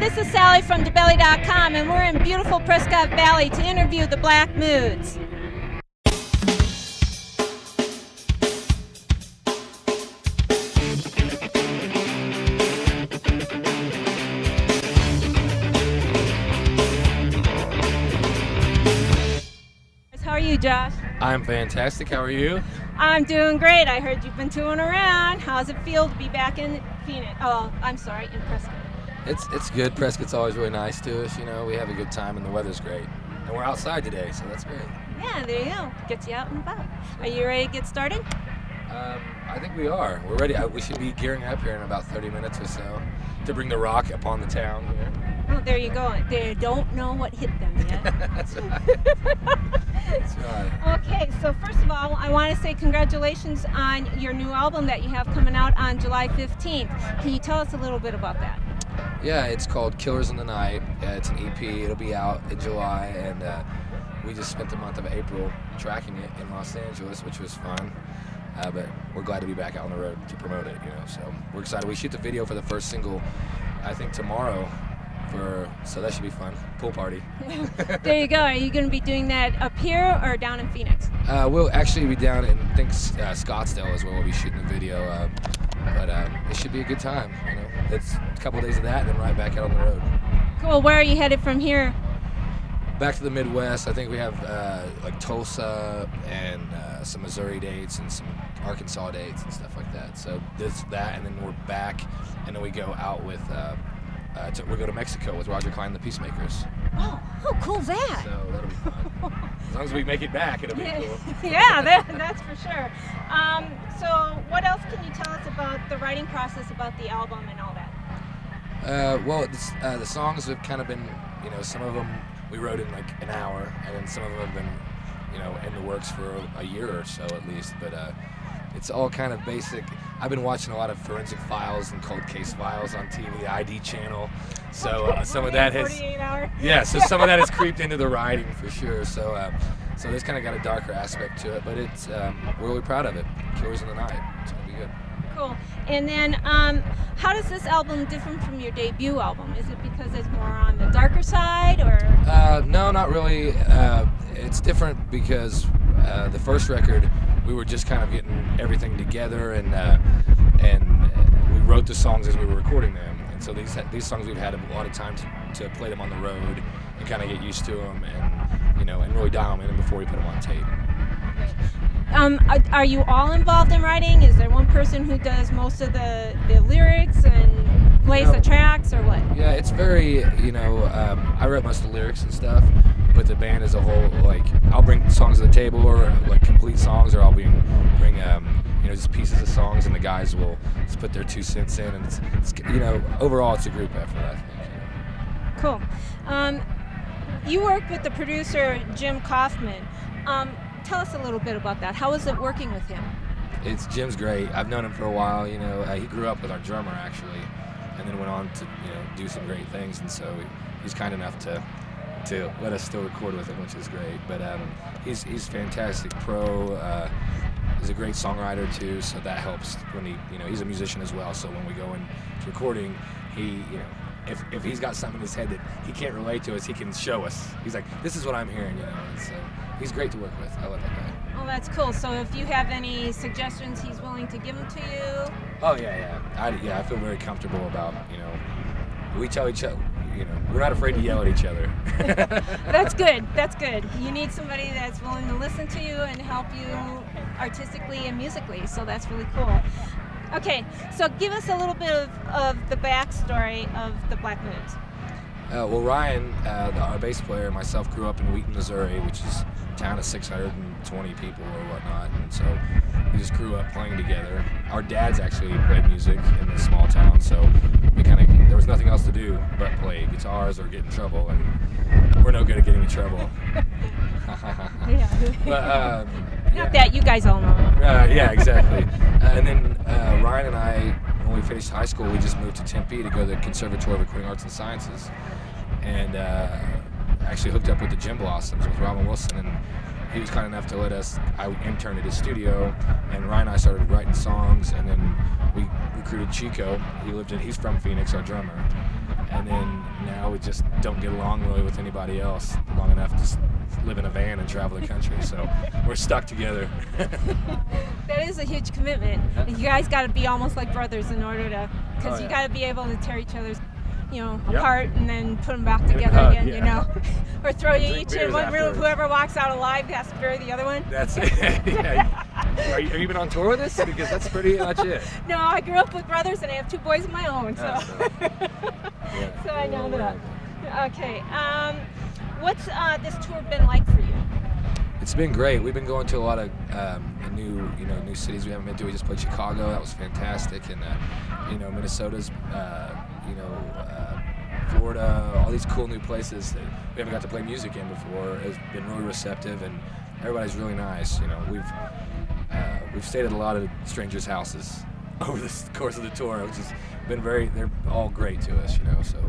this is Sally from DaBelly.com, and we're in beautiful Prescott Valley to interview the Black Moods. How are you, Josh? I'm fantastic. How are you? I'm doing great. I heard you've been touring around. How's it feel to be back in Phoenix? Oh, I'm sorry, in Prescott. It's good. Prescott's always really nice to us. You know, we have a good time and the weather's great. And we're outside today, so that's great. Yeah, there you go. Gets you out and about. Are you ready to get started? I think we are. We're ready. We should be gearing up here in about 30 minutes or so to bring the rock upon the town here. Oh, there you go. They don't know what hit them yet. That's right. That's right. Okay, so first of all, I want to say congratulations on your new album that you have coming out on July 15th. Can you tell us a little bit about that? Yeah, it's called Killers in the Night. It's an EP. It'll be out in July, and we just spent the month of April tracking it in Los Angeles, which was fun. But we're glad to be back out on the road to promote it, you know. So we're excited. We shoot the video for the first single, I think tomorrow. So that should be fun. Pool party. There you go. Are you going to be doing that up here or down in Phoenix? We'll actually be down in, I think, Scottsdale is where we'll be shooting the video. But it should be a good time. You know, it's a couple of days of that, and then right back out on the road. Cool. Where are you headed from here? Back to the Midwest. I think we have like Tulsa and some Missouri dates and some Arkansas dates and stuff like that. So that, and then we're back, and then we go out with. We go to Mexico with Roger Clyne and the Peacemakers. Oh, how cool is that? So that'll be fun. As long as we make it back, it'll be cool. Yeah, that's for sure. So what else can you tell us about the writing process, about the album and all that? Well, the songs have kind of been, you know, some of them we wrote in like an hour, and then some of them have been, you know, in the works for a year or so at least. But it's all kind of basic. I've been watching a lot of Forensic Files and Cold Case Files on TV, the ID channel. So some of that has, 48 hour. Yeah, so some of that has creeped into the writing for sure. So so this kind of got a darker aspect to it, but it's we're really proud of it. Killers in the Night. It's gonna be good. Cool. And then how does this album differ from your debut album? Is it because it's more on the darker side, or? No, not really. It's different because the first record, we were just kind of getting everything together, and we wrote the songs as we were recording them. And so these songs, we've had a lot of time to play them on the road and kind of get used to them, and you know, and really dial them in before we put them on tape. Are you all involved in writing? Is there one person who does most of the lyrics and plays the tracks, or what? Yeah, it's very, you know, I wrote most of the lyrics and stuff, but the band as a whole, like, I'll bring songs to the table, or like complete songs, or I'll bring you know, just pieces of songs, and the guys will just put their 2 cents in, and it's you know, overall it's a group effort, I think. Cool. You worked with the producer Jim Kaufman. Tell us a little bit about that. How was it working with him? Jim's great. I've known him for a while. You know, he grew up with our drummer actually, and then went on to, you know, do some great things. And so he's kind enough to let us still record with him, which is great. But he's fantastic pro. He's a great songwriter too, so that helps when you know, he's a musician as well. So when we go into recording, you know, if he's got something in his head that he can't relate to us, he can show us. He's like, this is what I'm hearing, you know. And so he's great to work with. I love that guy. Oh, that's cool. So if you have any suggestions, he's willing to give them to you? Oh, yeah. I feel very comfortable about, you know, we tell each other, you know, we're not afraid to yell at each other. That's good. That's good. You need somebody that's willing to listen to you and help you artistically and musically, so that's really cool. Okay, so give us a little bit of the backstory of the Black Moods. Well, Ryan, our bass player, and myself grew up in Wheaton, Missouri, which is a town of 620 people or whatnot, and so we just grew up playing together. Our dads actually played music in this small town, so there was nothing else to do but play guitars or get in trouble, and we're no good at getting in trouble. Yeah. But, not that you guys all know. Yeah, exactly. And then Ryan and I, when we finished high school, we just moved to Tempe to go to the Conservatory of Recording Arts and Sciences, and actually hooked up with the Jim Blossoms with Robin Wilson, and he was kind enough to let us. I interned at his studio, and Ryan and I started writing songs, and then we recruited Chico. He's from Phoenix, our drummer, and then now we just don't get along really with anybody else long enough to live in a van and travel the country. So we're stuck together. That is a huge commitment. You guys got to be almost like brothers in order to, because you got to be able to tear each other's, apart and then put them back together again, or throw you each in one room. Whoever walks out alive has to bury the other one. That's it. Have you been on tour with us? Because that's pretty much it. No, I grew up with brothers and I have 2 boys of my own, so so I know that. Okay, what's this tour been like for you? It's been great. We've been going to a lot of new cities we haven't been to. We just played Chicago. That was fantastic, and Minnesota's, Florida, all these cool new places that we haven't got to play music in before. Has been really receptive, and everybody's really nice. We've stayed at a lot of strangers' houses over the course of the tour, which has been they're all great to us, so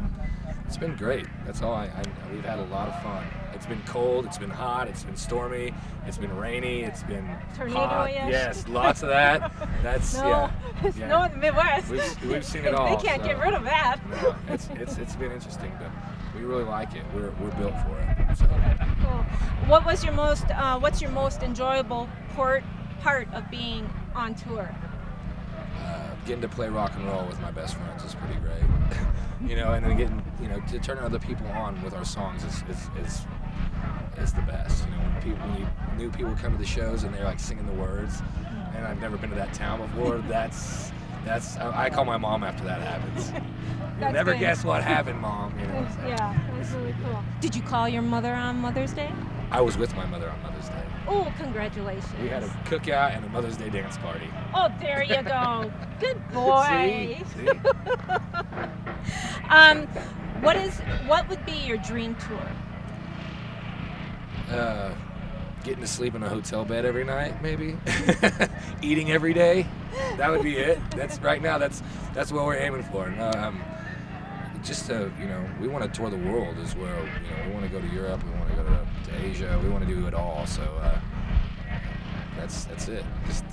it's been great. That's all. We've had a lot of fun. It's been cold, it's been hot, it's been stormy, it's been rainy, it's been hot. Yes, lots of that. That's snow in the Midwest. We've seen it all. They can't get rid of that. No, it's been interesting, but we really like it. We're built for it. So. Cool. What's your most enjoyable part of being on tour? Getting to play rock and roll with my best friends is pretty great. And then getting, to turn other people on with our songs is the best. When new people come to the shows and they're like singing the words, and I've never been to that town before. That's I call my mom after that happens. You'll never guess what happened, Mom. Yeah, that's really cool. Did you call your mother on Mother's Day? I was with my mother on Mother's Day. Oh, congratulations. We had a cookout and a Mother's Day dance party. Oh, there you go. Good boy. See? What would be your dream tour? Getting to sleep in a hotel bed every night, maybe. Eating every day. That would be it. That's what we're aiming for. We want to tour the world as well. We want to go to Europe. We want to go to Asia. We want to do it all. So that's it. Just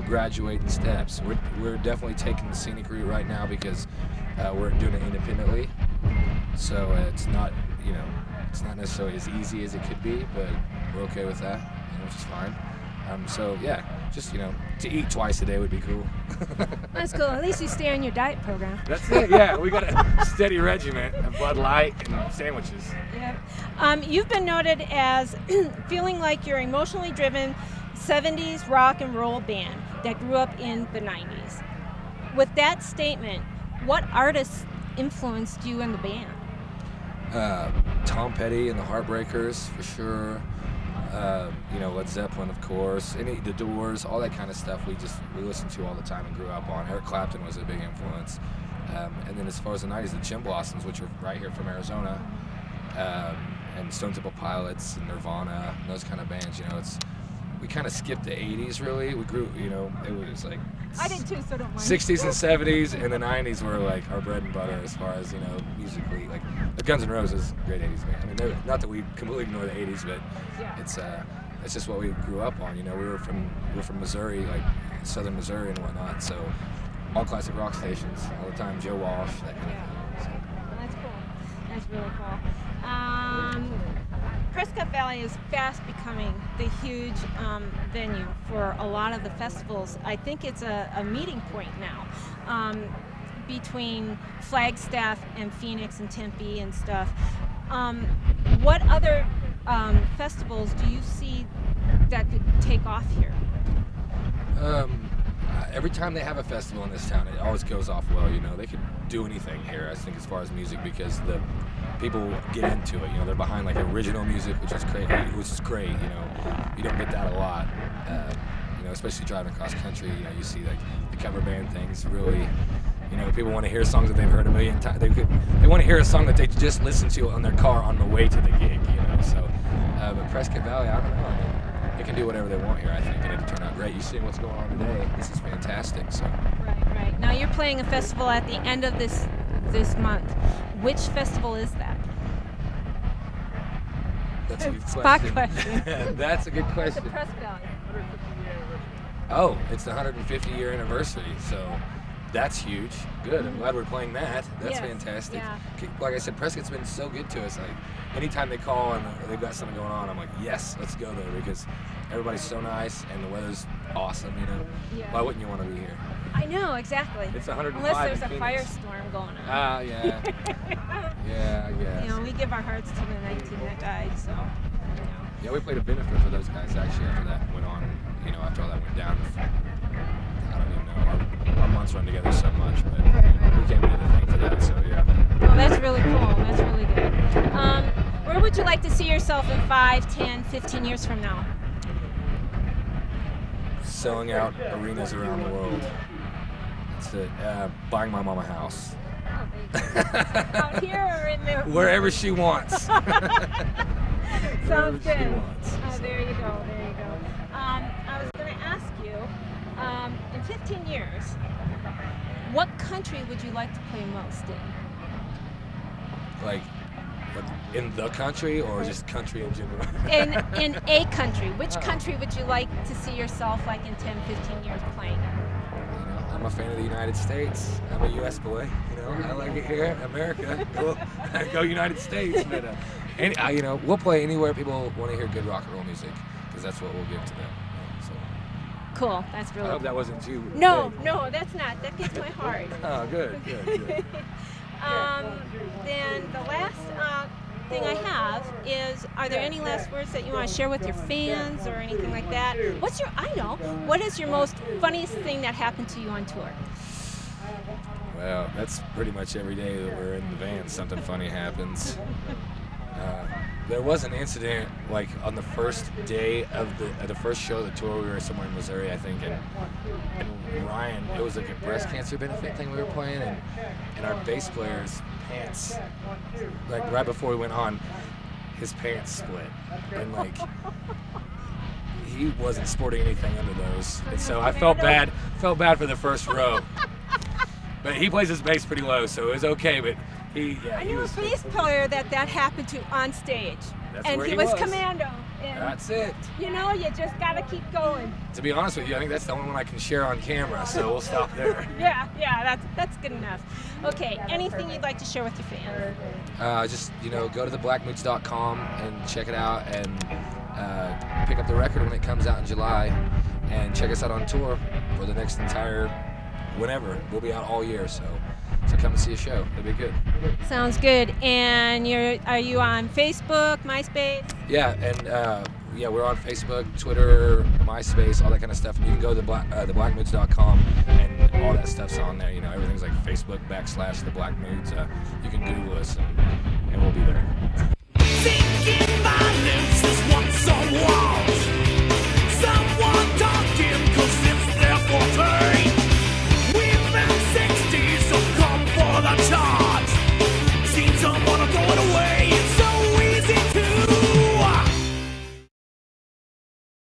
graduate in steps. We're definitely taking the scenic route right now because we're doing it independently. So it's not necessarily as easy as it could be, but we're okay with that, which is fine. To eat twice a day would be cool. That's cool. At least you stay on your diet program. That's it, yeah. We got a steady regimen of Bud Light and sandwiches. Yeah. You've been noted as feeling like you're emotionally driven 70s rock and roll band that grew up in the 90s. With that statement, what artists influenced you in the band? Tom Petty and the Heartbreakers, for sure. Led Zeppelin, of course. The Doors, all that kind of stuff we listened to all the time and grew up on. Eric Clapton was a big influence. And then as far as the 90s, the Gin Blossoms, which are right here from Arizona, and Stone Temple Pilots and Nirvana, and those kind of bands. We kind of skipped the 80s, really. We grew, it was like I did too, so don't mind. 60s and 70s, and the 90s were like our bread and butter as far as, musically. Like the Guns N' Roses, great 80s band. Not that we completely ignore the 80s, but it's just what we grew up on. We're from Missouri, like southern Missouri and whatnot. So all classic rock stations all the time. Joe Walsh, that kind of thing. So. Well, that's cool. That's really cool. Prescott Valley is fast becoming the huge venue for a lot of the festivals. I think it's a meeting point now between Flagstaff and Phoenix and Tempe and stuff. What other festivals do you see that could take off here? Every time they have a festival in this town, it always goes off well. They could do anything here, I think, as far as music, because the people get into it. They're behind like original music, which is great. You don't get that a lot. Especially driving across country. You see like the cover band things. Really, people want to hear songs that they've heard a million times. They want to hear a song that they just listened to on their car on the way to the gig. So, but Prescott Valley, I don't know. They can do whatever they want here, I think, and it'll turn out great. You see what's going on today. This is fantastic. So. Right. Now you're playing a festival at the end of this month. Which festival is that? That's a good Spot question. That's a good question. The Prescott Valley. Oh, it's the 150-year anniversary. So That's huge. Good. I'm glad we're playing that. That's Yes, fantastic. yeah. Like I said, Prescott's been so good to us. Like anytime they call and they've got something going on, I'm like, yes, let's go there, because everybody's so nice and the weather's awesome. You know, Yeah. why wouldn't you want to be here? I know, exactly. It's 105 Unless there's in a Phoenix. firestorm going on. Ah, yeah. Yeah, I guess. You know, we give our hearts to the 19 that died, so, you know. Yeah, we played a benefit for those guys actually after that went on. You know, after all that went down. I don't even know. Our months run together so much, but we came into the thing for that. So yeah. Well, that's really cool. That's really good. Where would you like to see yourself in 5, 10, 15 years from now? Selling out arenas around the world. That's it. Buying my mom a house. Oh, there you go. Out here or in the... Wherever she wants. Sounds good. She wants. There you go. There you go. I was going to ask you, in 15 years, what country would you like to play most in? Like in the country or just country in general? In a country. Which country would you like to see yourself like in 10, 15 years playing? You know, I'm a fan of the United States. I'm a U.S. boy. You know, I like it here, America. Go United States. But you know, we'll play anywhere people want to hear good rock and roll music, because that's what we'll give to them. So Cool. That's really I hope cool. that wasn't too No, big. no, that's not. That gets my heart. Oh, good. Then the last thing I have is, are there any last words that you want to share with your fans or anything like that? What is your most funniest thing that happened to you on tour? Well, that's pretty much every day that we're in the van, something funny happens. There was an incident like on the first day of the first show of the tour. We were somewhere in Missouri, I think, and Ryan, it was like a breast cancer benefit thing we were playing, and our bass player's pants, like right before we went on, his pants split, and like he wasn't sporting anything under those, and so I felt bad for the first row. But he plays his bass pretty low, so it was okay. But I knew a bass player that happened to on stage. That's and where he he was was. commando. And, That's it. you know, you just gotta keep going. To be honest with you, I think that's the only one I can share on camera, so we'll stop there. Yeah, that's good enough. Okay, anything you'd like to share with your fans? Just, you know, go to theblackmoods.com and check it out, and pick up the record when it comes out in July, and check us out on tour for the next entire whenever. We'll be out all year, so come and see a show. It'll be good. Sounds good. And are you on Facebook, MySpace? Yeah, and we're on Facebook, Twitter, MySpace, all that kind of stuff. And you can go to theblackmoods.com, and all that stuff's on there. You know, everything's like Facebook /theblackmoods. You can Google us, and we'll be there.